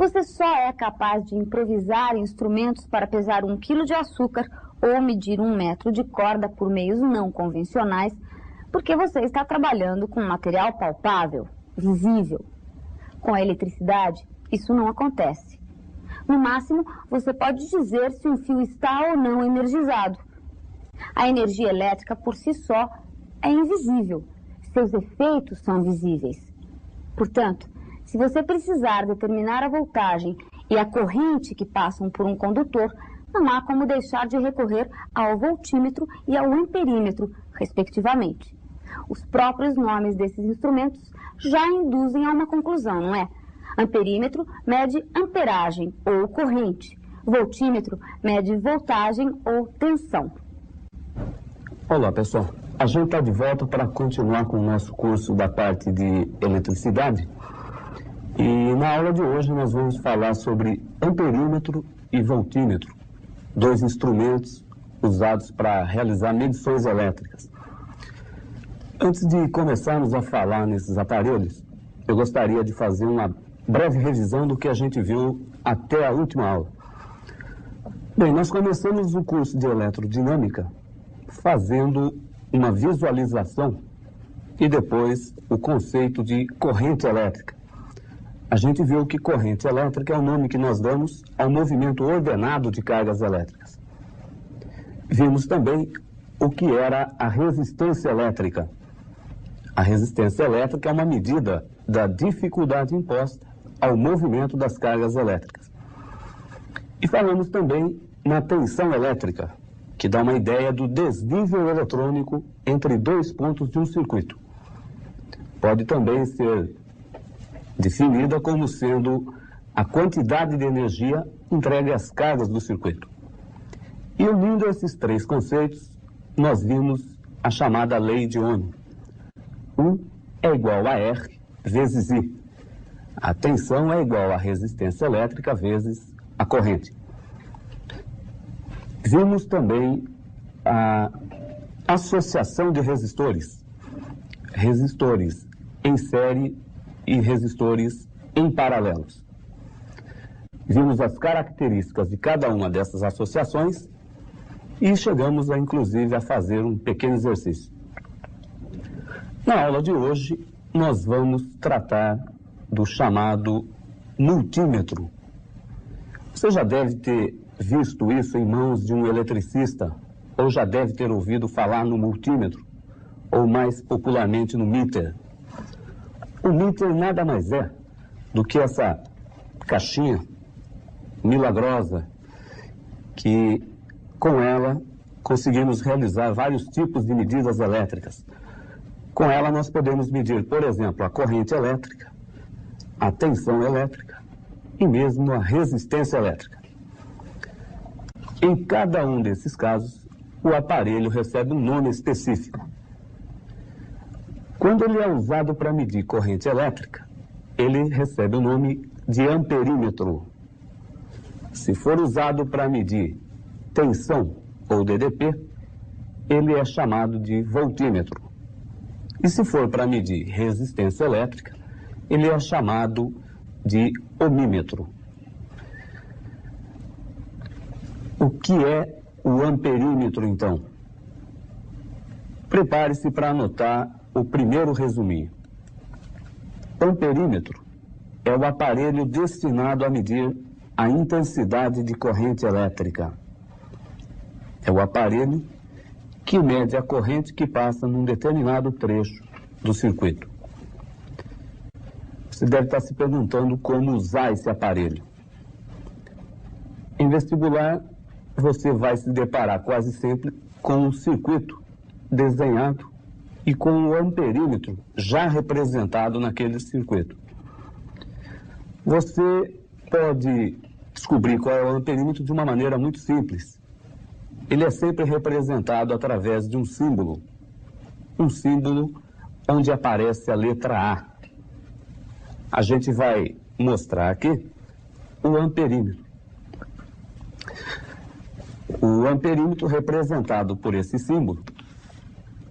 Você só é capaz de improvisar instrumentos para pesar 1 quilo de açúcar ou medir 1 metro de corda por meios não convencionais, porque você está trabalhando com material palpável, visível. Com a eletricidade, isso não acontece. No máximo, você pode dizer se um fio está ou não energizado. A energia elétrica por si só é invisível. Seus efeitos são visíveis. Portanto, se você precisar determinar a voltagem e a corrente que passam por um condutor, não há como deixar de recorrer ao voltímetro e ao amperímetro, respectivamente. Os próprios nomes desses instrumentos já induzem a uma conclusão, não é? Amperímetro mede amperagem ou corrente. Voltímetro mede voltagem ou tensão. Olá, pessoal. A gente está de volta para continuar com o nosso curso da parte de eletricidade. E na aula de hoje nós vamos falar sobre amperímetro e voltímetro, 2 instrumentos usados para realizar medições elétricas. Antes de começarmos a falar nesses aparelhos, eu gostaria de fazer uma breve revisão do que a gente viu até a última aula. Bem, nós começamos o curso de eletrodinâmica fazendo uma visualização e depois o conceito de corrente elétrica. A gente viu que corrente elétrica é o nome que nós damos ao movimento ordenado de cargas elétricas. Vimos também o que era a resistência elétrica. A resistência elétrica é uma medida da dificuldade imposta ao movimento das cargas elétricas. E falamos também na tensão elétrica, que dá uma ideia do desnível eletrônico entre 2 pontos de um circuito. Pode também ser definida como sendo a quantidade de energia entregue às cargas do circuito. E unindo esses 3 conceitos, nós vimos a chamada lei de Ohm. U é igual a R vezes I. A tensão é igual à resistência elétrica vezes a corrente. Vimos também a associação de resistores. Resistores em série e resistores em paralelos. Vimos as características de cada uma dessas associações e chegamos, inclusive, a fazer um pequeno exercício. Na aula de hoje, nós vamos tratar do chamado multímetro. Você já deve ter visto isso em mãos de um eletricista, ou já deve ter ouvido falar no multímetro, ou mais popularmente no meter. O meter nada mais é do que essa caixinha milagrosa que, com ela, conseguimos realizar vários tipos de medidas elétricas. Com ela nós podemos medir, por exemplo, a corrente elétrica, a tensão elétrica e mesmo a resistência elétrica. Em cada um desses casos, o aparelho recebe um nome específico. Quando ele é usado para medir corrente elétrica, ele recebe o nome de amperímetro. Se for usado para medir tensão ou DDP, ele é chamado de voltímetro. E se for para medir resistência elétrica, ele é chamado de ohmímetro. O que é o amperímetro, então? Prepare-se para anotar o primeiro resuminho. Amperímetro é o aparelho destinado a medir a intensidade de corrente elétrica. É o aparelho que mede a corrente que passa num determinado trecho do circuito. Você deve estar se perguntando como usar esse aparelho. Em vestibular, você vai se deparar quase sempre com um circuito desenhado e com o amperímetro já representado naquele circuito. Você pode descobrir qual é o amperímetro de uma maneira muito simples. Ele é sempre representado através de um símbolo onde aparece a letra A. A gente vai mostrar aqui o amperímetro. O amperímetro representado por esse símbolo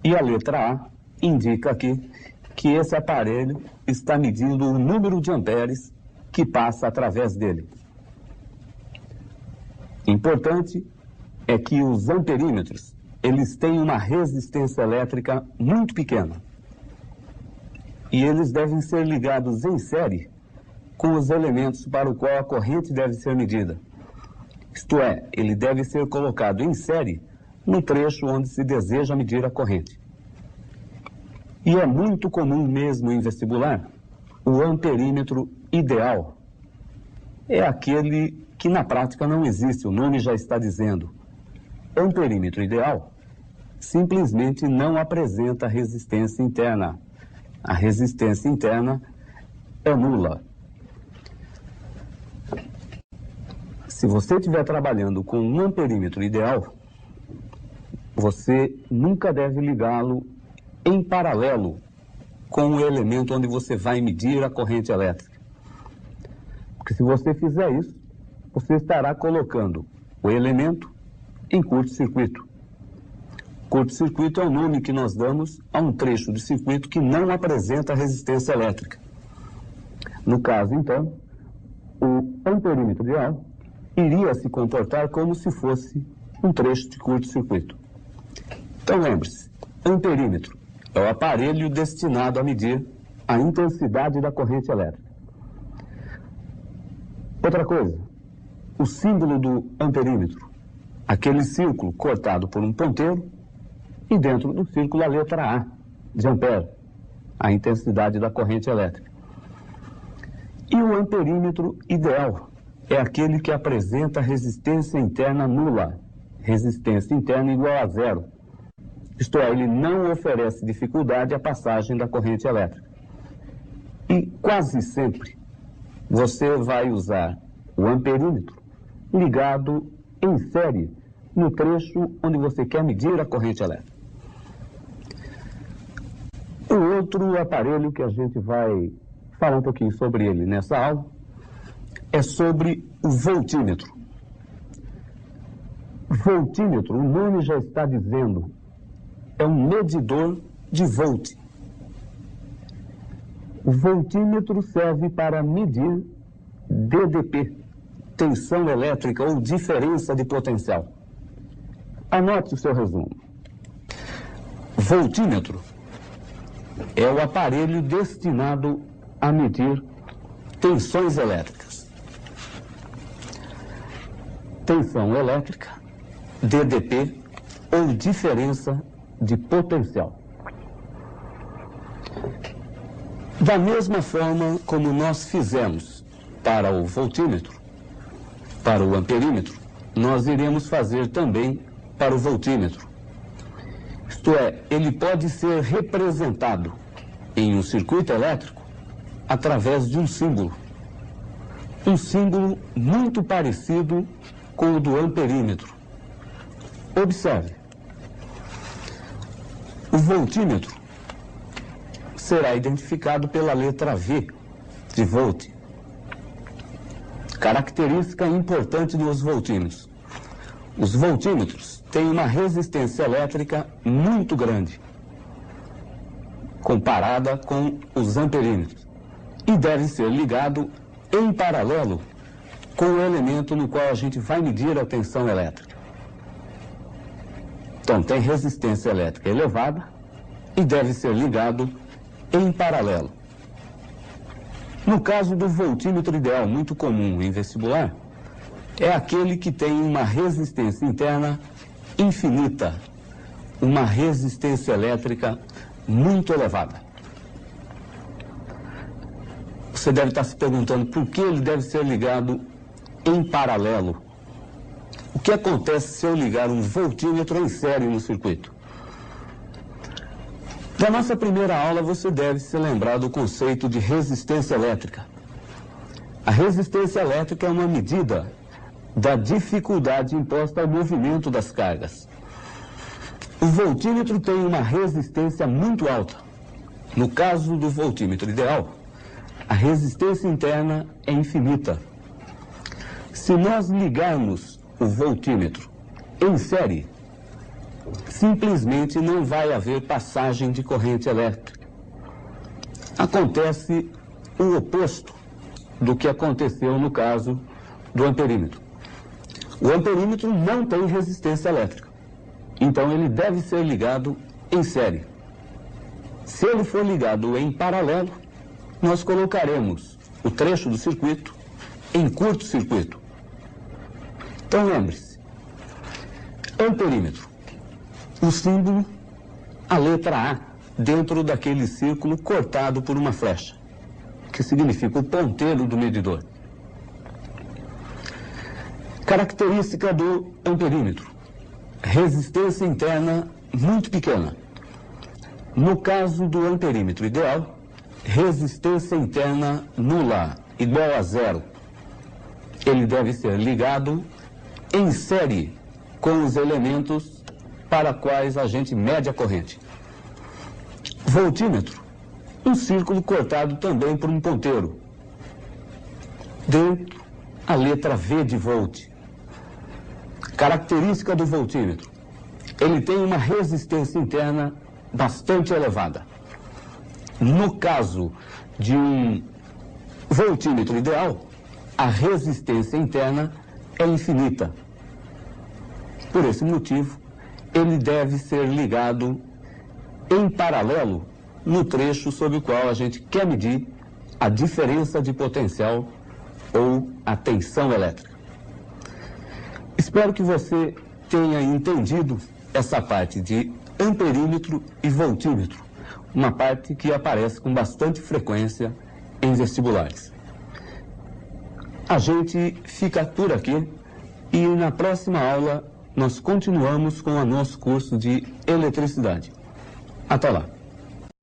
e a letra A indica aqui que esse aparelho está medindo o número de amperes que passa através dele. Importante é que os amperímetros, eles têm uma resistência elétrica muito pequena. E eles devem ser ligados em série com os elementos para o qual a corrente deve ser medida. Isto é, ele deve ser colocado em série no trecho onde se deseja medir a corrente. E é muito comum mesmo em vestibular o amperímetro ideal. É aquele que na prática não existe, o nome já está dizendo. Amperímetro ideal simplesmente não apresenta resistência interna. A resistência interna é nula. Se você estiver trabalhando com um amperímetro ideal, você nunca deve ligá-lo em paralelo com o elemento onde você vai medir a corrente elétrica. Porque se você fizer isso, você estará colocando o elemento em curto-circuito. Curto-circuito é o nome que nós damos a um trecho de circuito que não apresenta resistência elétrica. No caso, então, o amperímetro ideal iria se comportar como se fosse um trecho de curto-circuito. Então lembre-se, amperímetro é o aparelho destinado a medir a intensidade da corrente elétrica. Outra coisa, o símbolo do amperímetro, aquele círculo cortado por um ponteiro e dentro do círculo a letra A, de ampere, a intensidade da corrente elétrica. E o amperímetro ideal é aquele que apresenta resistência interna nula, resistência interna igual a zero. Isto é, ele não oferece dificuldade à passagem da corrente elétrica. E quase sempre você vai usar o amperímetro ligado em série no trecho onde você quer medir a corrente elétrica. O outro aparelho que a gente vai falar um pouquinho sobre ele nessa aula é sobre o voltímetro. Voltímetro, o nome já está dizendo, é um medidor de volt. O voltímetro serve para medir DDP, tensão elétrica ou diferença de potencial. Anote o seu resumo. Voltímetro é o aparelho destinado a medir tensões elétricas. Tensão elétrica, DDP ou diferença de potencial. Da mesma forma como nós fizemos para o voltímetro, para o amperímetro, nós iremos fazer também para o voltímetro. Isto é, ele pode ser representado em um circuito elétrico através de um símbolo. Um símbolo muito parecido com o do amperímetro. Observe. O voltímetro será identificado pela letra V de volt. Característica importante dos voltímetros. Os voltímetros têm uma resistência elétrica muito grande, comparada com os amperímetros, e deve ser ligado em paralelo com o elemento no qual a gente vai medir a tensão elétrica. Então, tem resistência elétrica elevada e deve ser ligado em paralelo. No caso do voltímetro ideal, muito comum em vestibular, é aquele que tem uma resistência interna infinita, uma resistência elétrica muito elevada. Você deve estar se perguntando por que ele deve ser ligado em paralelo. O que acontece se eu ligar um voltímetro em série no circuito? Na nossa primeira aula, você deve se lembrar do conceito de resistência elétrica. A resistência elétrica é uma medida da dificuldade imposta ao movimento das cargas. O voltímetro tem uma resistência muito alta. No caso do voltímetro ideal, a resistência interna é infinita. Se nós ligarmos o voltímetro em série, simplesmente não vai haver passagem de corrente elétrica. Acontece o oposto do que aconteceu no caso do amperímetro. O amperímetro não tem resistência elétrica, então ele deve ser ligado em série. Se ele for ligado em paralelo, nós colocaremos o trecho do circuito em curto-circuito. Então lembre-se, amperímetro, o símbolo, a letra A, dentro daquele círculo cortado por uma flecha, que significa o ponteiro do medidor. Característica do amperímetro: resistência interna muito pequena. No caso do amperímetro ideal, resistência interna nula, igual a zero. Ele deve ser ligado em série com os elementos para quais a gente mede a corrente. Voltímetro, um círculo cortado também por um ponteiro. Dentro, a letra V de volt. Característica do voltímetro: ele tem uma resistência interna bastante elevada. No caso de um voltímetro ideal, a resistência interna é infinita. Por esse motivo, ele deve ser ligado em paralelo no trecho sobre o qual a gente quer medir a diferença de potencial ou a tensão elétrica. Espero que você tenha entendido essa parte de amperímetro e voltímetro, uma parte que aparece com bastante frequência em vestibulares. A gente fica por aqui e na próxima aula nós continuamos com o nosso curso de eletricidade. Até lá!